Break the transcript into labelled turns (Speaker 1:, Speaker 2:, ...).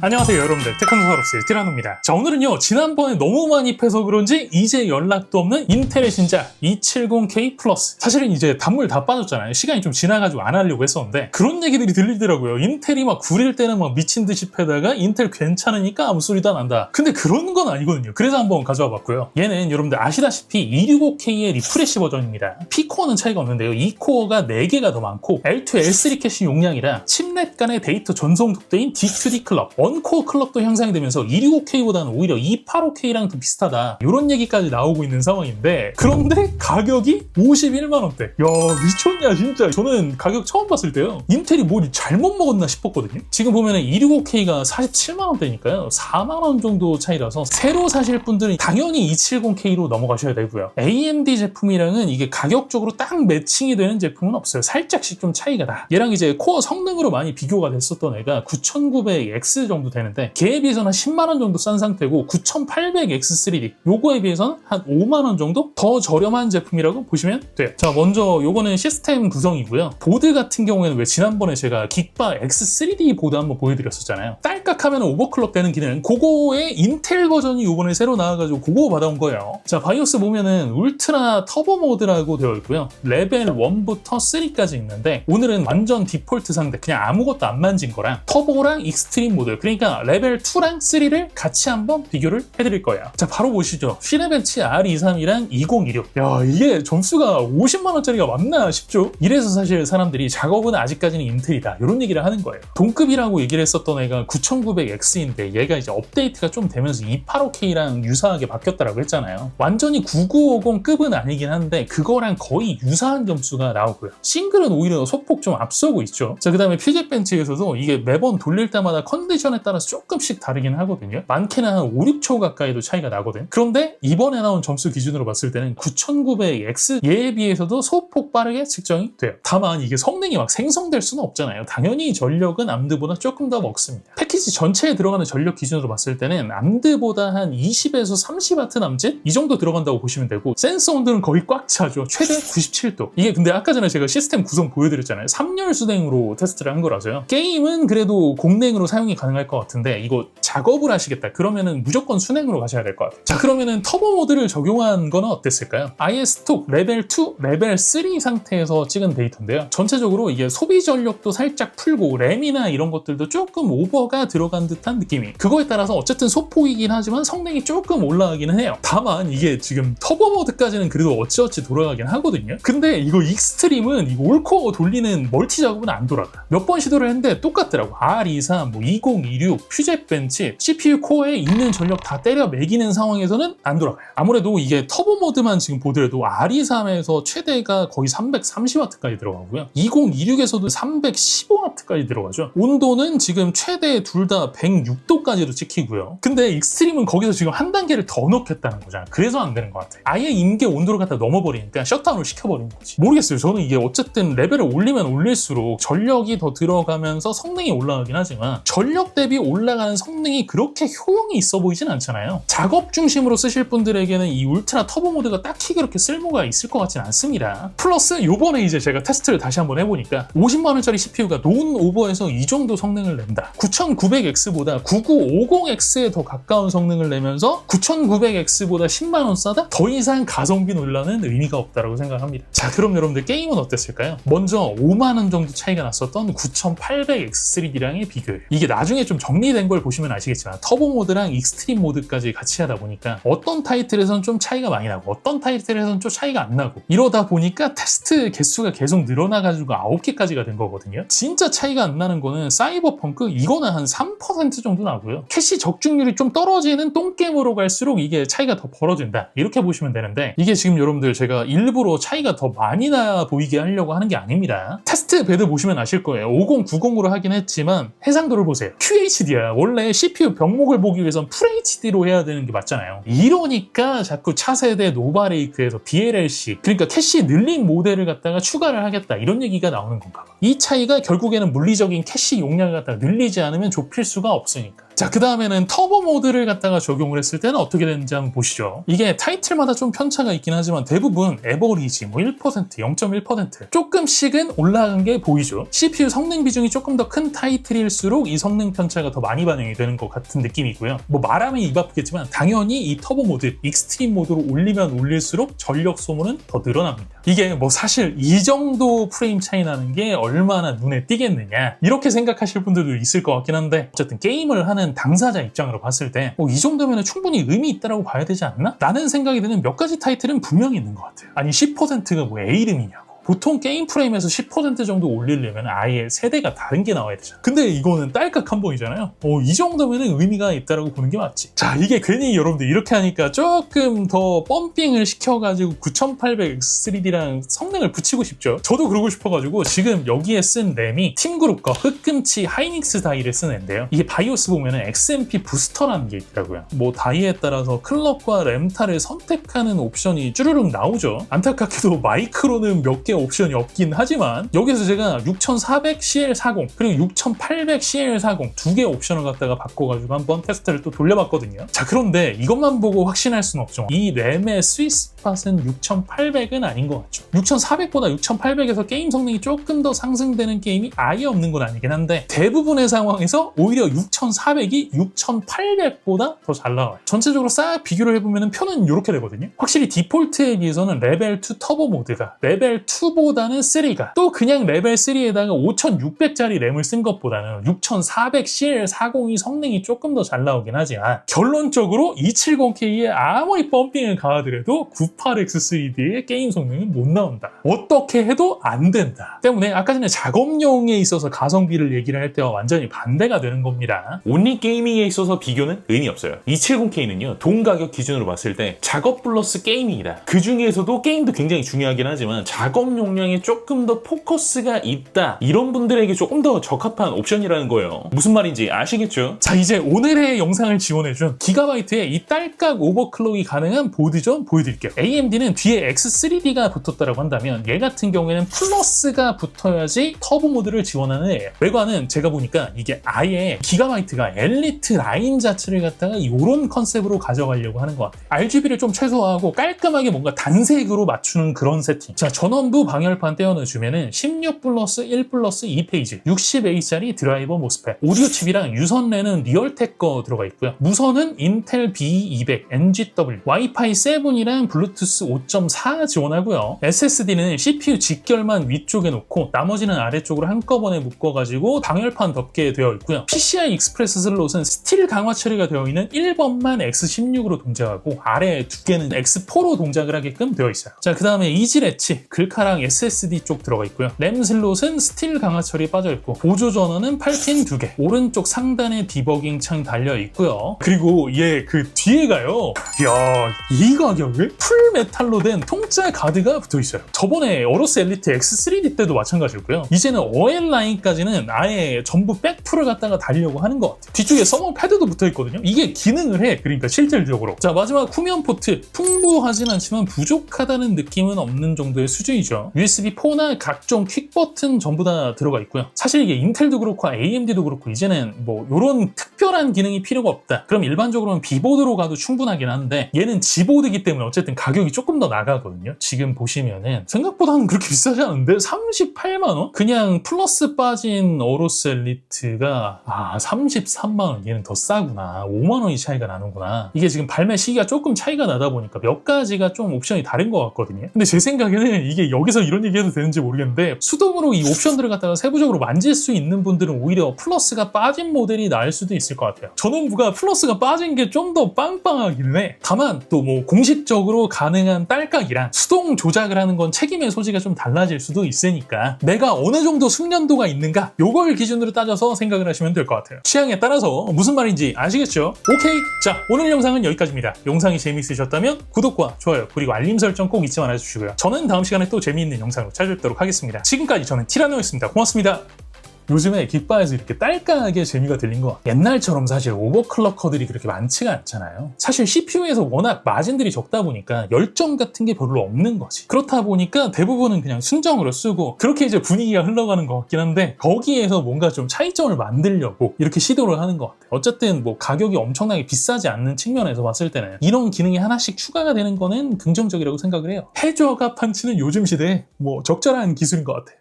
Speaker 1: 안녕하세요 여러분들, 테크노사우루스의 티라노입니다. 자, 오늘은요 지난번에 너무 많이 패서 그런지 이제 연락도 없는 인텔의 신작 270K 플러스. 사실은 이제 단물 다 빠졌잖아요. 시간이 좀 지나가지고 안 하려고 했었는데 그런 얘기들이 들리더라고요. 인텔이 막 구릴 때는 막 미친 듯이 패다가 인텔 괜찮으니까 아무 소리도 안 한다. 근데 그런 건 아니거든요. 그래서 한번 가져와 봤고요. 얘는 여러분들 아시다시피 265K의 리프레시 버전입니다. P코어는 차이가 없는데요, 이 코어가 4개가 더 많고 L2, L3 캐시 용량이라 칩넷 간의 데이터 전송 속도인 DQD 클럭, 원코어 클럭도 향상이 되면서 265K보다는 오히려 285K랑 더 비슷하다, 이런 얘기까지 나오고 있는 상황인데, 그런데 가격이 51만원대. 야, 미쳤냐 진짜. 저는 가격 처음 봤을 때요, 인텔이 뭐 잘못 먹었나 싶었거든요. 지금 보면은 265K가 47만원대니까요 4만원 정도 차이라서 새로 사실 분들은 당연히 270K로 넘어가셔야 되고요. AMD 제품이랑은 이게 가격적으로 딱 매칭이 되는 제품은 없어요. 살짝씩 좀 차이가 나. 얘랑 이제 코어 성능으로 많이 비교가 됐었던 애가 9900X 정도 되는데, 걔에 비해서는 한 10만원 정도 싼 상태고 9800X3D 요거에 비해서는 한 5만원 정도 더 저렴한 제품이라고 보시면 돼요. 자, 먼저 요거는 시스템 구성이고요. 보드 같은 경우에는 왜 지난번에 제가 긱바 X3D 보드 한번 보여드렸었잖아요. 딸깍하면 오버클럭 되는 기능, 그거의 인텔 버전이 요번에 새로 나와가지고 그거 받아온 거예요. 자, 바이오스 보면은 울트라 터보 모드라고 되어 있고요. 레벨 1부터 3까지 있는데, 오늘은 완전 디폴트 상태, 그냥 아무것도 안 만진 거랑 터보랑 익스트림 모드, 그러니까 레벨 2랑 3를 같이 한번 비교를 해드릴 거예요. 자, 바로 보시죠. 시네벤치 R23이랑 2026. 야, 이게 점수가 50만원짜리가 맞나 싶죠? 이래서 사실 사람들이 작업은 아직까지는 인텔이다, 이런 얘기를 하는 거예요. 동급이라고 얘기를 했었던 애가 9900X인데 얘가 이제 업데이트가 좀 되면서 285K랑 유사하게 바뀌었다라고 했잖아요. 완전히 9950급은 아니긴 한데 그거랑 거의 유사한 점수가 나오고요. 싱글은 오히려 소폭 좀 앞서고 있죠. 자, 그 다음에 퓨즈벤치에서도 이게 매번 돌릴 때마다 컨디션에 따라서 조금씩 다르긴 하거든요. 많게는 한 5, 6초 가까이도 차이가 나거든. 그런데 이번에 나온 점수 기준으로 봤을 때는 9900X 얘에 비해서도 소폭 빠르게 측정이 돼요. 다만 이게 성능이 막 생성될 수는 없잖아요. 당연히 전력은 암드보다 조금 더 먹습니다. 패키지 전체에 들어가는 전력 기준으로 봤을 때는 암드보다 한 20에서 30W 남짓? 이 정도 들어간다고 보시면 되고, 센서 온도는 거의 꽉 차죠. 최대 97도. 이게 근데 아까 전에 제가 시스템 구성 보여드렸잖아요. 3열 수냉으로 테스트를 한 거라서요. 게임은 그래도 공냉으로 사용이 가능할 것 같은데, 이거 작업을 하시겠다 그러면은 무조건 수냉으로 가셔야 될 것 같아요. 자, 그러면은 터보 모드를 적용한 거는 어땠을까요? 아예 스톡 레벨 2, 레벨 3 상태에서 찍은 데이터인데요. 전체적으로 이게 소비 전력도 살짝 풀고 램이나 이런 것들도 조금 오버가 들어간 듯한 느낌이, 그거에 따라서 어쨌든 소폭이긴 하지만 성능이 조금 올라가기는 해요. 다만 이게 지금 터보 모드까지는 그래도 어찌어찌 돌아가긴 하거든요. 근데 이거 익스트림은 이거 올코어 돌리는 멀티 작업은 안 돌아가. 몇 번 시도를 했는데 똑같더라고. R23, 뭐 2026, 퓨젯벤치, CPU 코어에 있는 전력 다 때려 매기는 상황에서는 안 돌아가요. 아무래도 이게 터보 모드만 지금 보더라도 R23에서 최대가 거의 330W까지 들어가고요. 2026에서도 315W까지 들어가죠. 온도는 지금 최대 둘 다 106도까지도 찍히고요. 근데 익스트림은 거기서 지금 한 단계를 더 넣겠다는 거잖아. 그래서 안 되는 것 같아요. 아예 임계 온도를 갖다 넘어버리니까 셔트다운을 시켜버리는 거지. 모르겠어요. 저는 이게 어쨌든 레벨을 올리면 올릴수록 전력이 더 들어가면서 성능이 올라가긴 하지만 전력 대비 올라가는 성능이 그렇게 효용이 있어 보이진 않잖아요. 작업 중심으로 쓰실 분들에게는 이 울트라 터보 모드가 딱히 그렇게 쓸모가 있을 것 같진 않습니다. 플러스 요번에 이제 제가 테스트를 다시 한번 해보니까 50만원짜리 CPU가 논 오버에서 이 정도 성능을 낸다. 9900X보다 9950X에 더 가까운 성능을 내면서 9900X보다 10만원 싸다? 더 이상 가성비 논란은 의미가 없다고 생각합니다. 자, 그럼 여러분들 게임은 어땠을까요? 먼저 5만원 정도 차이가 났었던 9800X3D랑의 비교예요. 이게 나중에 좀 정리된 걸 보시면 아시겠지만 터보 모드랑 익스트림 모드까지 같이 하다 보니까 어떤 타이틀에서는 좀 차이가 많이 나고 어떤 타이틀에서는 좀 차이가 안 나고, 이러다 보니까 테스트 개수가 계속 늘어나가지고 9개까지가 된 거거든요. 진짜 차이가 안 나는 거는 사이버펑크, 이거는 한 3% 정도 나고요. 캐시 적중률이 좀 떨어지는 똥게임으로 갈수록 이게 차이가 더 벌어진다, 이렇게 보시면 되는데, 이게 지금 여러분들 제가 일부러 차이가 더 많이 나 보이게 하려고 하는 게 아닙니다. 테스트 베드 보시면 아실 거예요. 5090으로 하긴 했지만 해상도를 보세요. QHD야. 원래 CPU 병목을 보기 위해선 FHD로 해야 되는 게 맞잖아요. 이러니까 자꾸 차세대 노바레이크에서 BLLC, 그러니까 캐시 늘린 모델을 갖다가 추가를 하겠다, 이런 얘기가 나오는 건가 봐. 이 차이가 결국에는 물리적인 캐시 용량을 갖다가 늘리지 않으면 좁힐 수가 없으니까. 자, 그 다음에는 터보 모드를 갖다가 적용을 했을 때는 어떻게 되는지 한번 보시죠. 이게 타이틀마다 좀 편차가 있긴 하지만 대부분 에버리지 1%, 0.1% 조금씩은 올라간 게 보이죠. CPU 성능 비중이 조금 더 큰 타이틀일수록 이 성능 편차가 더 많이 반영이 되는 것 같은 느낌이고요. 뭐 말하면 입 아프겠지만 당연히 이 터보 모드, 익스트림 모드로 올리면 올릴수록 전력 소모는 더 늘어납니다. 이게 뭐 사실 이 정도 프레임 차이 나는 게 얼마나 눈에 띄겠느냐 이렇게 생각하실 분들도 있을 것 같긴 한데 어쨌든 게임을 하는 당사자 입장으로 봤을 때 이 정도면 충분히 의미 있다라고 봐야 되지 않나? 라는 생각이 드는 몇 가지 타이틀은 분명히 있는 것 같아요. 아니 10%가 뭐 A 이름이냐고. 보통 게임 프레임에서 10% 정도 올리려면 아예 세대가 다른 게 나와야 되잖아. 근데 이거는 딸깍 한 번이잖아요. 이 정도면 의미가 있다라고 보는 게 맞지. 자, 이게 괜히 여러분들 이렇게 하니까 조금 더 펌핑을 시켜가지고 9800X3D랑 성능을 붙이고 싶죠. 저도 그러고 싶어가지고 지금 여기에 쓴 램이 팀그룹 거 흑금치 하이닉스 다이를 쓴 앤데요. 이게 바이오스 보면은 XMP 부스터라는 게 있더라고요. 뭐 다이에 따라서 클럭과 램타를 선택하는 옵션이 쭈르륵 나오죠. 안타깝게도 마이크로는 몇 개 옵션이 없긴 하지만 여기서 제가 6400CL40 그리고 6800CL40 두 개 옵션을 갖다가 바꿔가지고 한번 테스트를 또 돌려봤거든요. 자, 그런데 이것만 보고 확신할 수는 없죠. 이 램의 스위스팟은 6800은 아닌 것 같죠. 6400보다 6800에서 게임 성능이 조금 더 상승되는 게임이 아예 없는 건 아니긴 한데 대부분의 상황에서 오히려 6400이 6800보다 더 잘 나와요. 전체적으로 싹 비교를 해보면 표는 이렇게 되거든요. 확실히 디폴트에 비해서는 레벨 2 터보 모드가 레벨 2보다는 3가 또 그냥 레벨 3에다가 5600짜리 램을 쓴 것보다는 6400CL40이 성능이 조금 더 잘 나오긴 하지만 결론적으로 270K에 아무리 펌핑을 가하더라도 98X3D의 게임 성능은 못 나온다. 어떻게 해도 안 된다. 때문에 아까 전에 작업용에 있어서 가성비를 얘기를 할 때와 완전히 반대가 되는 겁니다.
Speaker 2: 온리 게이밍에 있어서 비교는 의미 없어요. 270K는요 동 가격 기준으로 봤을 때 작업 플러스 게이밍이다. 그 중에서도 게임도 굉장히 중요하긴 하지만 작업 용량에 조금 더 포커스가 있다. 이런 분들에게 조금 더 적합한 옵션이라는 거예요. 무슨 말인지 아시겠죠?
Speaker 1: 자, 이제 오늘의 영상을 지원해준 기가바이트의 이 딸깍 오버클럭이 가능한 보드 좀 보여드릴게요. AMD는 뒤에 X3D가 붙었다고 한다면 얘 같은 경우에는 플러스가 붙어야지 터보 모드를 지원하는 애예요. 외관은 제가 보니까 이게 아예 기가바이트가 엘리트 라인 자체를 갖다가 이런 컨셉으로 가져가려고 하는 것 같아요. RGB를 좀 최소화하고 깔끔하게 뭔가 단색으로 맞추는 그런 세팅. 자, 전원부 방열판 떼어내주면은 16 플러스 1 플러스 2페이지 60A짜리 드라이버 모스펫 오디오 칩이랑 유선랜은 리얼텍 거 들어가 있고요. 무선은 인텔 B200 NGW 와이파이 7이랑 블루투스 5.4 지원하고요. SSD는 CPU 직결만 위쪽에 놓고 나머지는 아래쪽으로 한꺼번에 묶어가지고 방열판 덮게 되어 있고요. PCI 익스프레스 슬롯은 스틸 강화 처리가 되어 있는 1번만 X16으로 동작하고 아래 두 개는 X4로 동작을 하게끔 되어 있어요. 자, 그 다음에 이지 래치 글카랑 SSD 쪽 들어가 있고요. 램 슬롯은 스틸 강화 처리 빠져 있고 보조 전원은 8핀 2개 오른쪽 상단에 디버깅 창 달려 있고요. 그리고 얘 그 뒤에가요. 이야, 이 가격에 풀 메탈로 된 통짜 가드가 붙어 있어요. 저번에 어로스 엘리트 X3D 때도 마찬가지였고요. 이제는 OL 라인까지는 아예 전부 백풀을 갖다가 달려고 하는 것 같아요. 뒤쪽에 서머 패드도 붙어 있거든요. 이게 기능을 해. 그러니까 실질적으로. 자, 마지막 후면 포트 풍부하진 않지만 부족하다는 느낌은 없는 정도의 수준이죠. USB4나 각종 퀵 버튼 전부 다 들어가 있고요. 사실 이게 인텔도 그렇고 AMD도 그렇고 이제는 뭐 이런 특별한 기능이 필요가 없다. 그럼 일반적으로는 비보드로 가도 충분하긴 한데 얘는 지보드이기 때문에 어쨌든 가격이 조금 더 나가거든요. 지금 보시면은 생각보다는 그렇게 비싸지 않은데 38만 원? 그냥 플러스 빠진 어로스 엘리트가 33만 원. 얘는 더 싸구나. 5만 원이 차이가 나는구나. 이게 지금 발매 시기가 조금 차이가 나다 보니까 몇 가지가 좀 옵션이 다른 것 같거든요. 근데 제 생각에는 이게 여기서 이런 얘기해도 되는지 모르겠는데 수동으로 이 옵션들을 갖다가 세부적으로 만질 수 있는 분들은 오히려 플러스가 빠진 모델이 나을 수도 있을 것 같아요. 전원부가 플러스가 빠진 게 좀 더 빵빵하기는 해. 다만 또 뭐 공식적으로 가능한 딸깍이랑 수동 조작을 하는 건 책임의 소지가 좀 달라질 수도 있으니까 내가 어느 정도 숙련도가 있는가 요걸 기준으로 따져서 생각을 하시면 될 것 같아요. 취향에 따라서 무슨 말인지 아시겠죠? 오케이! 자, 오늘 영상은 여기까지입니다. 영상이 재미있으셨다면 구독과 좋아요 그리고 알림 설정 꼭 잊지 말아주시고요. 저는 다음 시간에 또 재미있는 영상으로 찾아뵙도록 하겠습니다. 지금까지 저는 티라노였습니다. 고맙습니다. 요즘에 깃바에서 이렇게 딸깍하게 재미가 들린 것 같아요. 옛날처럼 사실 오버클럭커들이 그렇게 많지가 않잖아요. 사실 CPU에서 워낙 마진들이 적다 보니까 열정 같은 게 별로 없는 거지. 그렇다 보니까 대부분은 그냥 순정으로 쓰고 그렇게 이제 분위기가 흘러가는 것 같긴 한데 거기에서 뭔가 좀 차이점을 만들려고 이렇게 시도를 하는 것 같아요. 어쨌든 뭐 가격이 엄청나게 비싸지 않는 측면에서 봤을 때는 이런 기능이 하나씩 추가가 되는 거는 긍정적이라고 생각을 해요. 해저가 펀치는 요즘 시대에 뭐 적절한 기술인 것 같아요.